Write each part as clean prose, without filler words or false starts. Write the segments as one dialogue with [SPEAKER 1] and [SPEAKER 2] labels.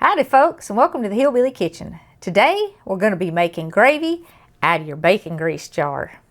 [SPEAKER 1] Howdy folks, and welcome to the Hillbilly Kitchen. Today we're going to be making gravy out of your bacon grease jar.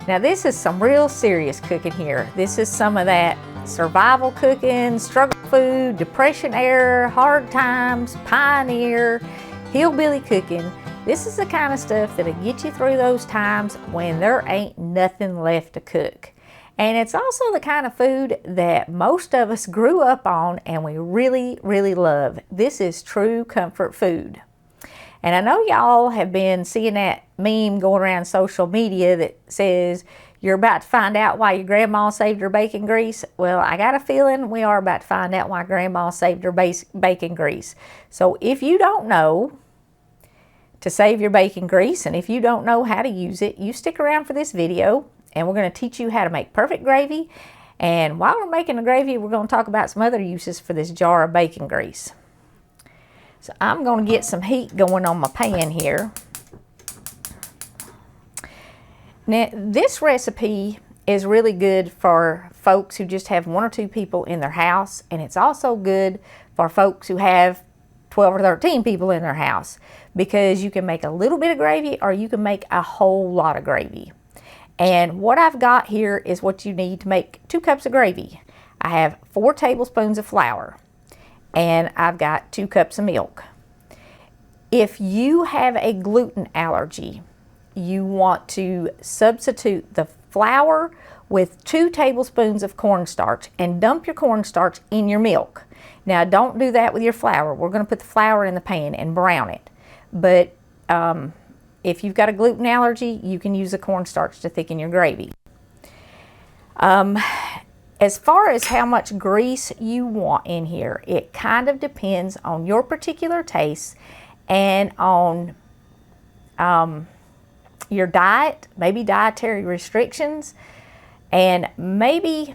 [SPEAKER 1] Now this is some real serious cooking here. This is some of that survival cooking, struggle food, depression era, hard times, pioneer, hillbilly cooking. This is the kind of stuff that'll get you through those times when there ain't nothing left to cook. And it's also the kind of food that most of us grew up on and we really, really love. This is true comfort food. And I know y'all have been seeing that meme going around social media that says you're about to find out why your grandma saved her bacon grease. Well, I got a feeling we are about to find out why grandma saved her bacon grease. So if you don't know to save your bacon grease, and if you don't know how to use it, you stick around for this video and we're going to teach you how to make perfect gravy. And while we're making the gravy, we're going to talk about some other uses for this jar of bacon grease. So I'm going to get some heat going on my pan here. Now this recipe is really good for folks who just have 1 or 2 people in their house, and it's also good for folks who have 12 or 13 people in their house, because you can make a little bit of gravy or you can make a whole lot of gravy. And what I've got here is what you need to make 2 cups of gravy. I have 4 tablespoons of flour. And I've got 2 cups of milk. If you have a gluten allergy, you want to substitute the flour with 2 tablespoons of cornstarch and dump your cornstarch in your milk. Now don't do that with your flour. We're going to put the flour in the pan and brown it. But if you've got a gluten allergy, you can use the cornstarch to thicken your gravy. As far as how much grease you want in here, it kind of depends on your particular taste and on your diet, maybe dietary restrictions, and maybe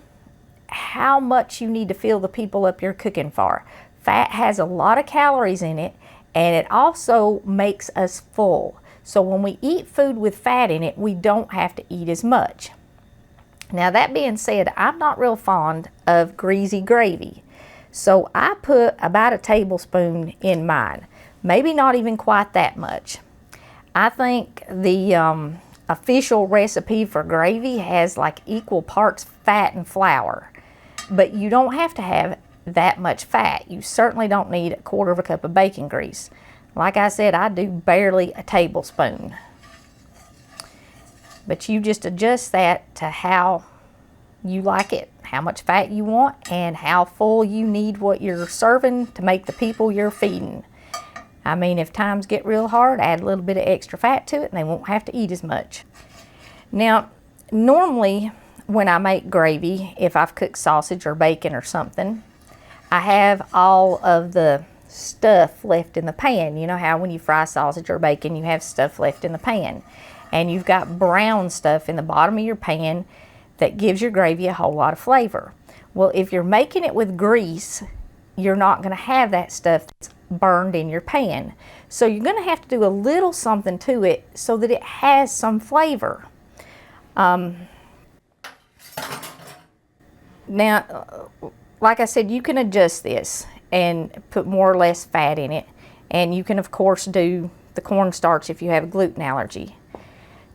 [SPEAKER 1] how much you need to fill the people up you're cooking for. Fat has a lot of calories in it, and it also makes us full. So when we eat food with fat in it, we don't have to eat as much. Now that being said, I'm not real fond of greasy gravy. So I put about a tablespoon in mine. Maybe not even quite that much. I think the official recipe for gravy has like equal parts fat and flour. But you don't have to have that much fat. You certainly don't need 1/4 cup of bacon grease. Like I said, I do barely a tablespoon. But you just adjust that to how you like it, how much fat you want, and how full you need what you're serving to make the people you're feeding. I mean, if times get real hard, add a little bit of extra fat to it and they won't have to eat as much. Now, normally when I make gravy, if I've cooked sausage or bacon or something, I have all of the stuff left in the pan. You know how when you fry sausage or bacon, you have stuff left in the pan. And you've got brown stuff in the bottom of your pan that gives your gravy a whole lot of flavor. Well, if you're making it with grease, you're not going to have that stuff that's burned in your pan. So you're going to have to do a little something to it so that it has some flavor. Now, like I said, you can adjust this and put more or less fat in it. And you can, of course, do the cornstarch if you have a gluten allergy.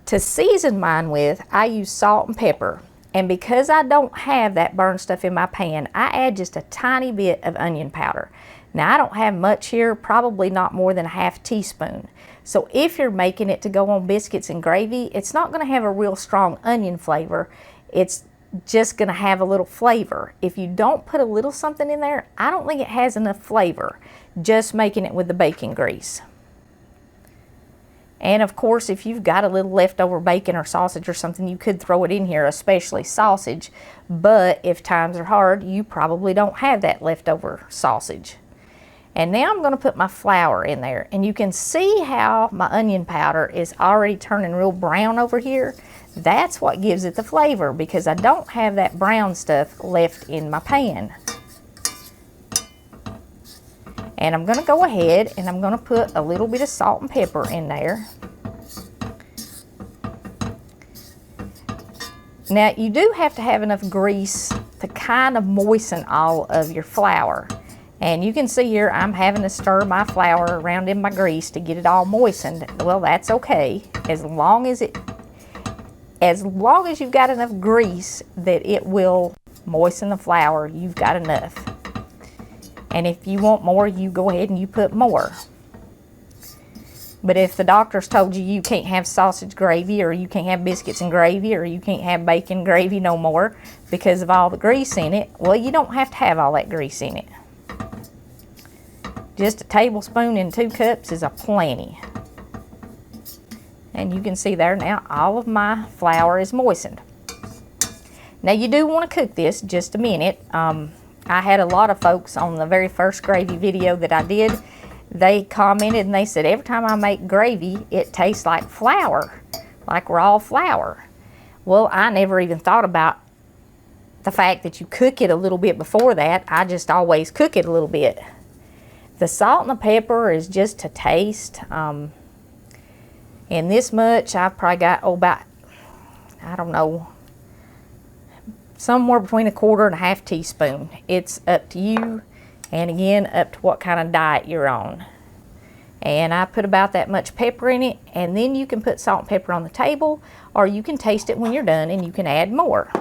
[SPEAKER 1] To season mine with, I use salt and pepper. And because I don't have that burned stuff in my pan, I add just a tiny bit of onion powder. Now, I don't have much here, probably not more than a ½ teaspoon. So if you're making it to go on biscuits and gravy, it's not going to have a real strong onion flavor. It's just going to have a little flavor. If you don't put a little something in there, I don't think it has enough flavor, just making it with the bacon grease. And of course, if you've got a little leftover bacon or sausage or something, you could throw it in here, especially sausage. But if times are hard, you probably don't have that leftover sausage. And now I'm going to put my flour in there. And you can see how my onion powder is already turning real brown over here. That's what gives it the flavor, because I don't have that brown stuff left in my pan. And I'm going to go ahead and I'm going to put a little bit of salt and pepper in there. Now, you do have to have enough grease to kind of moisten all of your flour. And you can see here I'm having to stir my flour around in my grease to get it all moistened. Well, that's okay, as long as you've got enough grease that it will moisten the flour, you've got enough. And if you want more, you go ahead and you put more. But if the doctor's told you you can't have sausage gravy, or you can't have biscuits and gravy, or you can't have bacon gravy no more because of all the grease in it, well, you don't have to have all that grease in it. Just a tablespoon and 2 cups is a plenty. And you can see there now all of my flour is moistened. Now, you do want to cook this just a minute. I had a lot of folks on the very first gravy video that I did, they commented and they said, every time I make gravy, it tastes like flour, like raw flour. Well, I never even thought about the fact that you cook it a little bit before that. I just always cook it a little bit. The salt and the pepper is just to taste. And this much, I've probably got, about, I don't know, somewhere between 1/4 and 1/2 teaspoon. It's up to you, and again, up to what kind of diet you're on. And I put about that much pepper in it, and then you can put salt and pepper on the table, or you can taste it when you're done and you can add more.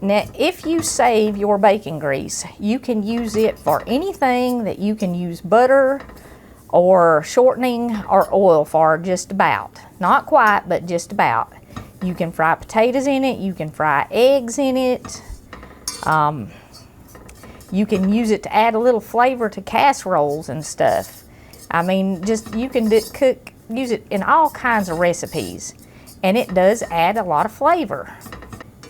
[SPEAKER 1] Now, if you save your bacon grease, you can use it for anything that you can use butter or shortening or oil for, just about. Not quite, but just about. You can fry potatoes in it, you can fry eggs in it. You can use it to add a little flavor to casseroles and stuff. I mean, just you can use it in all kinds of recipes, and it does add a lot of flavor.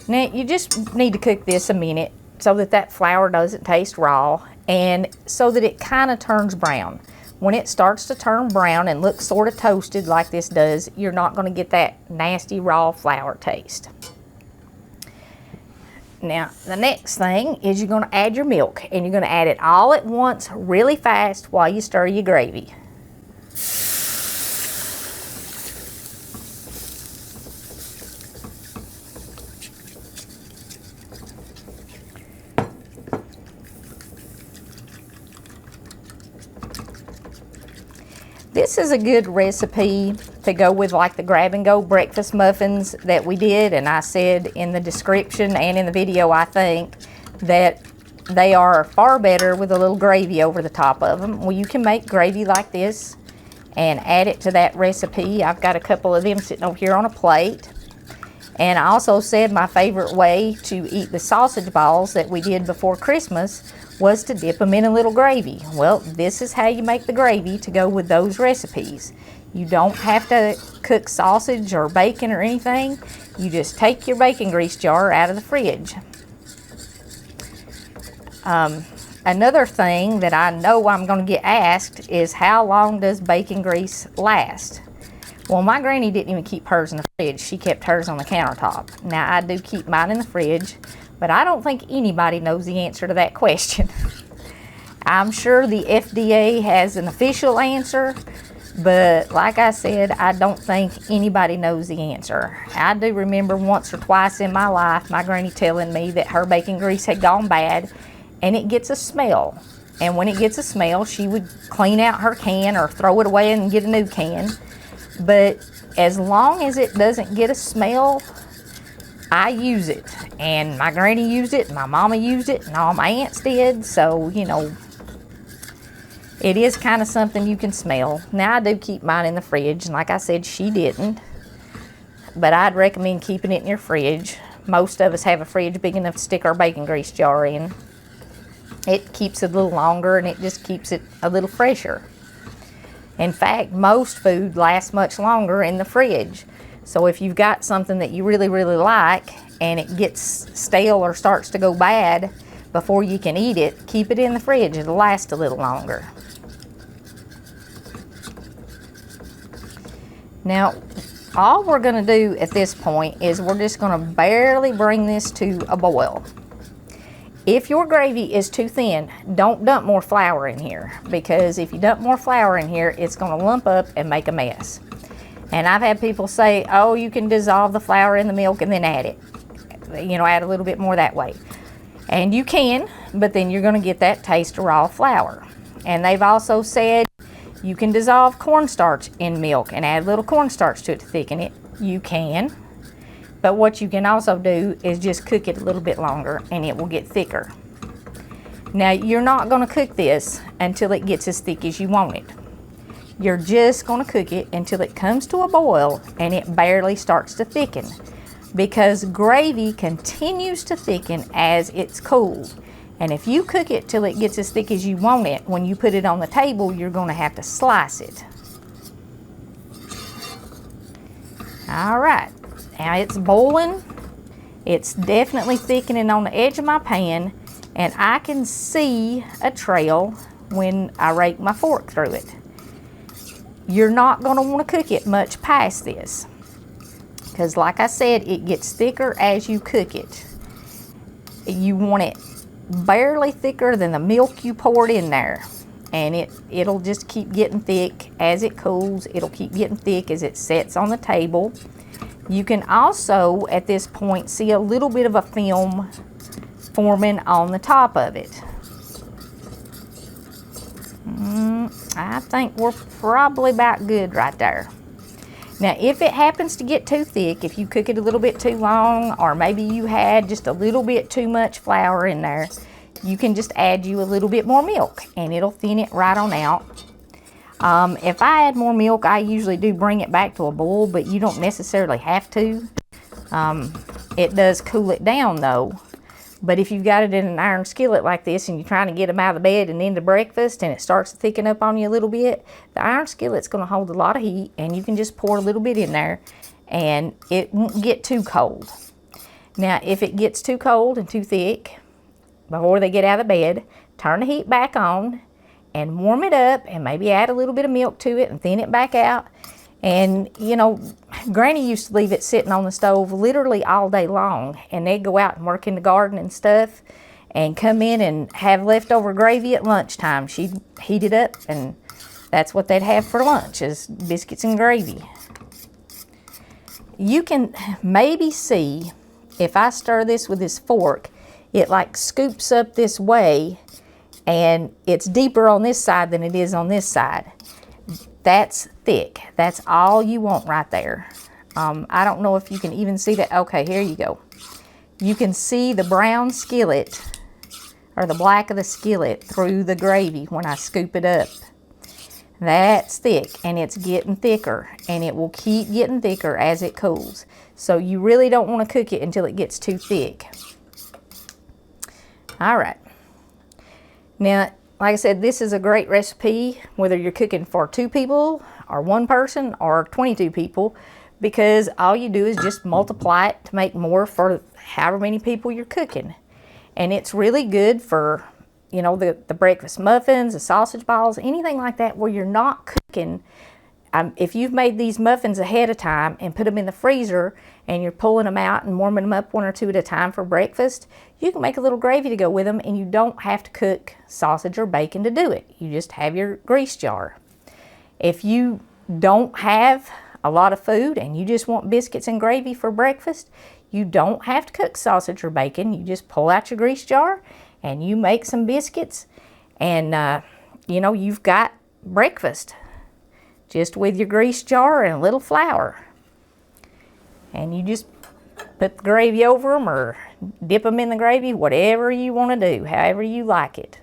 [SPEAKER 1] Now, you just need to cook this a minute so that that flour doesn't taste raw, and so that it kind of turns brown. When it starts to turn brown and look sort of toasted like this does, you're not going to get that nasty raw flour taste. Now, the next thing is you're going to add your milk, and you're going to add it all at once really fast while you stir your gravy. This is a good recipe to go with like the grab-and-go breakfast muffins that we did, and I said in the description and in the video, I think, that they are far better with a little gravy over the top of them. Well, you can make gravy like this and add it to that recipe. I've got a couple of them sitting over here on a plate. And I also said my favorite way to eat the sausage balls that we did before Christmas was to dip them in a little gravy. Well, this is how you make the gravy to go with those recipes. You don't have to cook sausage or bacon or anything. You just take your bacon grease jar out of the fridge. Another thing that I know I'm going to get asked is, how long does bacon grease last? Well, my granny didn't even keep hers in the fridge. She kept hers on the countertop. Now, I do keep mine in the fridge, but I don't think anybody knows the answer to that question. I'm sure the FDA has an official answer, but like I said, I don't think anybody knows the answer. I do remember once or twice in my life my granny telling me that her bacon grease had gone bad, and it gets a smell. And when it gets a smell, she would clean out her can or throw it away and get a new can. But as long as it doesn't get a smell, I use it. And my granny used it, my mama used it, and all my aunts did. So, you know, it is kind of something you can smell. Now, I do keep mine in the fridge, and like I said, she didn't. But I'd recommend keeping it in your fridge. Most of us have a fridge big enough to stick our bacon grease jar in. It keeps it a little longer, and it just keeps it a little fresher. In fact, most food lasts much longer in the fridge. So if you've got something that you really, really like and it gets stale or starts to go bad before you can eat it, keep it in the fridge. It'll last a little longer. Now, all we're gonna do at this point is we're just gonna barely bring this to a boil. If your gravy is too thin, don't dump more flour in here, because if you dump more flour in here, it's gonna lump up and make a mess. And I've had people say, oh, you can dissolve the flour in the milk and then add it. You know, add a little bit more that way. And you can, but then you're gonna get that taste of raw flour. And they've also said you can dissolve cornstarch in milk and add a little cornstarch to it to thicken it. You can. But what you can also do is just cook it a little bit longer and it will get thicker. Now, you're not gonna cook this until it gets as thick as you want it. You're just gonna cook it until it comes to a boil and it barely starts to thicken, because gravy continues to thicken as it's cooled. And if you cook it till it gets as thick as you want it, when you put it on the table, you're gonna have to slice it. All right. Now it's boiling, it's definitely thickening on the edge of my pan, and I can see a trail when I rake my fork through it. You're not going to want to cook it much past this, because like I said, it gets thicker as you cook it. You want it barely thicker than the milk you poured in there, and it'll just keep getting thick as it cools. It'll keep getting thick as it sets on the table. You can also, at this point, see a little bit of a film forming on the top of it. I think we're probably about good right there. Now, if it happens to get too thick, if you cook it a little bit too long, or maybe you had just a little bit too much flour in there, you can just add you a little bit more milk and it'll thin it right on out. If I add more milk, I usually do bring it back to a boil, but you don't necessarily have to. It does cool it down though. But if you've got it in an iron skillet like this and you're trying to get them out of the bed and into breakfast and it starts to thicken up on you a little bit, the iron skillet's going to hold a lot of heat, and you can just pour a little bit in there and it won't get too cold. Now, if it gets too cold and too thick before they get out of the bed, turn the heat back on and warm it up and maybe add a little bit of milk to it and thin it back out. And you know, Granny used to leave it sitting on the stove literally all day long, and they'd go out and work in the garden and stuff and come in and have leftover gravy at lunchtime. She'd heat it up and that's what they'd have for lunch, is biscuits and gravy. You can maybe see, if I stir this with this fork, it like scoops up this way and it's deeper on this side than it is on this side. That's thick. That's all you want right there. I don't know if you can even see that. Okay, here you go. You can see the brown skillet, or the black of the skillet, through the gravy when I scoop it up. That's thick, and it's getting thicker, and it will keep getting thicker as it cools. So you really don't want to cook it until it gets too thick. All right. Now, like I said, this is a great recipe whether you're cooking for 2 people or 1 person or 22 people, because all you do is just multiply it to make more for however many people you're cooking. And it's really good for, you know, the breakfast muffins, the sausage balls, anything like that where you're not cooking. If you've made these muffins ahead of time and put them in the freezer and you're pulling them out and warming them up 1 or 2 at a time for breakfast, you can make a little gravy to go with them, and you don't have to cook sausage or bacon to do it. You just have your grease jar. If you don't have a lot of food and you just want biscuits and gravy for breakfast, you don't have to cook sausage or bacon. You just pull out your grease jar and you make some biscuits, and you know, you've got breakfast just with your grease jar and a little flour. And you just put the gravy over them or dip them in the gravy, whatever you want to do, however you like it.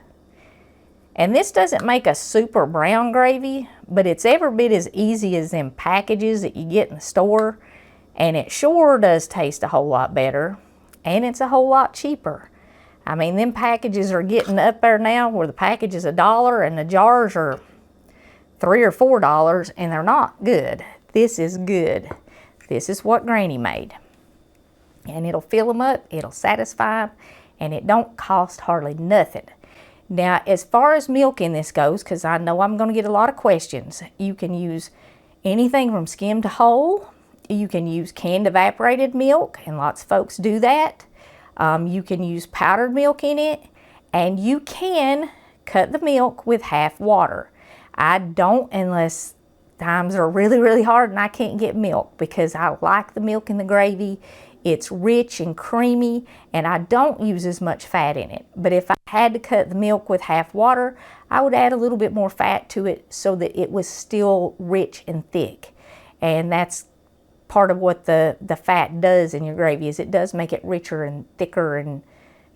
[SPEAKER 1] And this doesn't make a super brown gravy, but it's every bit as easy as them packages that you get in the store. And it sure does taste a whole lot better, and it's a whole lot cheaper. I mean, them packages are getting up there now where the package is $1 and the jars are $3 or $4, and they're not good. This is good. This is what Granny made. And it'll fill them up, it'll satisfy them, and it don't cost hardly nothing. Now, as far as milk in this goes, because I know I'm going to get a lot of questions, you can use anything from skim to whole. You can use canned evaporated milk, and lots of folks do that. You can use powdered milk in it, and you can cut the milk with half water. I don't unless times are really, really hard and I can't get milk, because I like the milk in the gravy. It's rich and creamy, and I don't use as much fat in it. But if I had to cut the milk with half water, I would add a little bit more fat to it so that it was still rich and thick. And that's part of what the fat does in your gravy, is it does make it richer and thicker and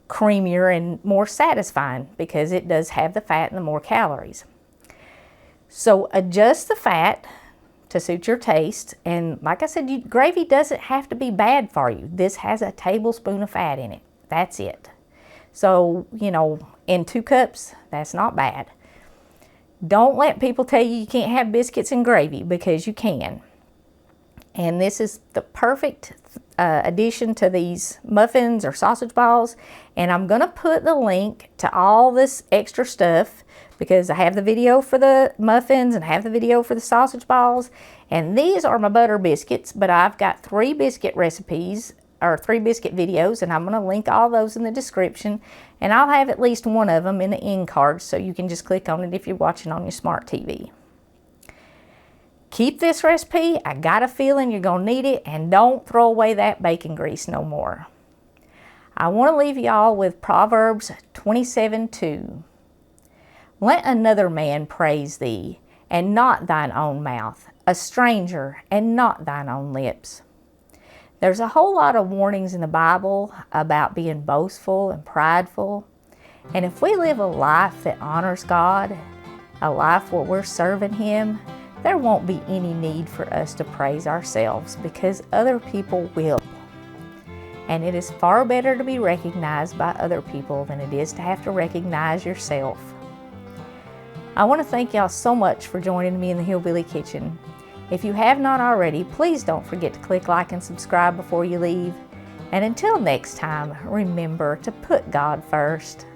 [SPEAKER 1] creamier and more satisfying, because it does have the fat and the more calories. So adjust the fat to suit your taste. And like I said, gravy doesn't have to be bad for you. This has a tablespoon of fat in it. That's it. So, you know, in 2 cups, that's not bad. Don't let people tell you you can't have biscuits and gravy, because you can. And this is the perfect addition to these muffins or sausage balls. And I'm going to put the link to all this extra stuff, because I have the video for the muffins and I have the video for the sausage balls. And these are my butter biscuits, but I've got 3 biscuit recipes, or 3 biscuit videos, and I'm going to link all those in the description. And I'll have at least one of them in the end cards, so you can just click on it if you're watching on your smart TV. Keep this recipe. I got a feeling you're going to need it, and don't throw away that bacon grease no more. I want to leave y'all with Proverbs 27:2. Let another man praise thee, and not thine own mouth, a stranger, and not thine own lips. There's a whole lot of warnings in the Bible about being boastful and prideful. And if we live a life that honors God, a life where we're serving Him, there won't be any need for us to praise ourselves, because other people will. And it is far better to be recognized by other people than it is to have to recognize yourself. I want to thank y'all so much for joining me in the Hillbilly Kitchen. If you have not already, please don't forget to click like and subscribe before you leave. And until next time, remember to put God first.